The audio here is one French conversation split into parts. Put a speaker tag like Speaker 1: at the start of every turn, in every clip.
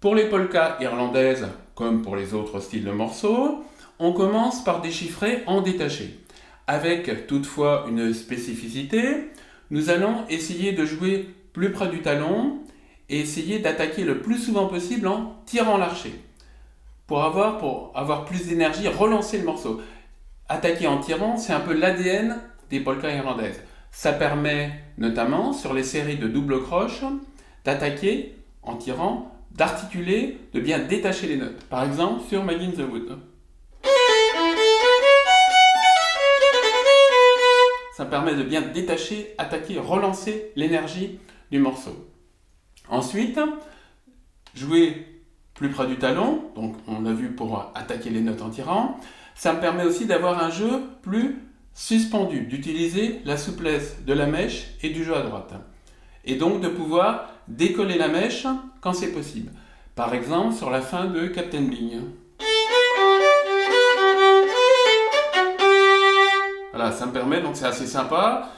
Speaker 1: Pour les polkas irlandaises, comme pour les autres styles de morceaux, on commence par déchiffrer en détaché. Avec toutefois une spécificité, nous allons essayer de jouer plus près du talon et essayer d'attaquer le plus souvent possible en tirant l'archet. Pour avoir plus d'énergie, relancer le morceau. Attaquer en tirant, c'est un peu l'ADN des polkas irlandaises. Ça permet notamment sur les séries de double croche d'attaquer en tirant, d'articuler, de bien détacher les notes. Par exemple sur My in the Wood. Ça permet de bien détacher, attaquer, relancer l'énergie du morceau. Ensuite, jouer plus près du talon, donc on a vu pour attaquer les notes en tirant, ça me permet aussi d'avoir un jeu plus suspendu, d'utiliser la souplesse de la mèche et du jeu à droite. Et donc de pouvoir décoller la mèche quand c'est possible. Par exemple sur la fin de Captain Bing. Voilà, ça me permet, donc c'est assez sympa,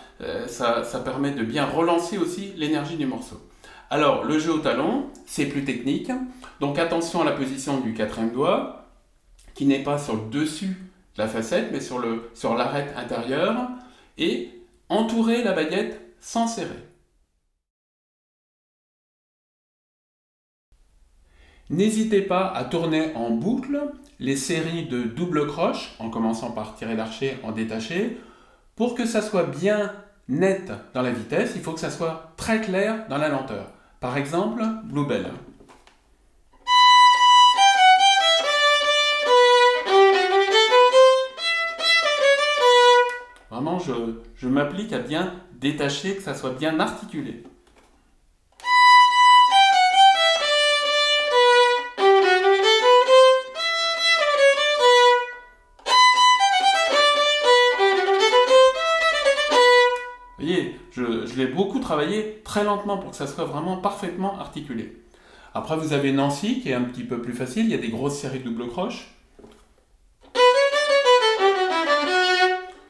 Speaker 1: ça permet de bien relancer aussi l'énergie du morceau. Alors, le jeu au talon, c'est plus technique, donc attention à la position du quatrième doigt, qui n'est pas sur le dessus de la facette, mais sur l'arête intérieure, et entourer la baguette sans serrer. N'hésitez pas à tourner en boucle les séries de double croche, en commençant par tirer l'archet en détaché. Pour que ça soit bien net dans la vitesse, il faut que ça soit très clair dans la lenteur. Par exemple, Bluebell. Vraiment, je m'applique à bien détacher, que ça soit bien articulé. Vous voyez, je l'ai beaucoup travaillé très lentement pour que ça soit vraiment parfaitement articulé. Après, vous avez Nancy qui est un petit peu plus facile, il y a des grosses séries de double croche.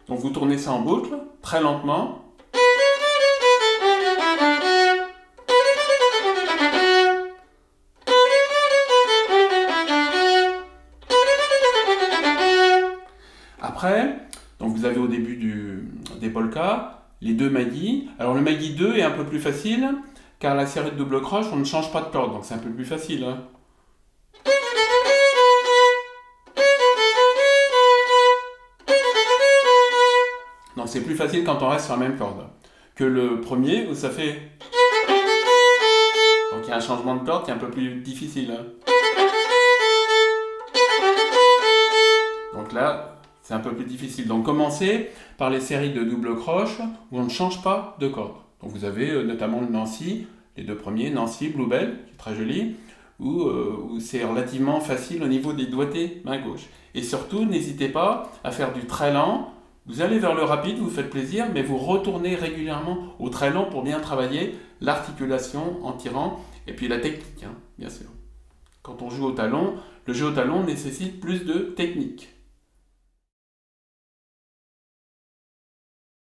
Speaker 1: Donc vous tournez ça en boucle, très lentement. Après, donc vous avez au début des polkas, les deux Maggie. Alors le Maggie 2 est un peu plus facile, car la série de double croche, on ne change pas de corde, donc c'est un peu plus facile. Hein. Donc c'est plus facile quand on reste sur la même corde que le premier, où ça fait... Donc il y a un changement de corde qui est un peu plus difficile. Hein. Donc là, c'est un peu plus difficile. Donc commencez par les séries de double croche où on ne change pas de corde. Donc vous avez notamment le Nancy, les deux premiers, Nancy, Bluebell, qui est très joli, où c'est relativement facile au niveau des doigtés main gauche. Et surtout, n'hésitez pas à faire du très lent. Vous allez vers le rapide, vous faites plaisir, mais vous retournez régulièrement au très lent pour bien travailler l'articulation en tirant et puis la technique, hein, bien sûr. Quand on joue au talon, le jeu au talon nécessite plus de technique.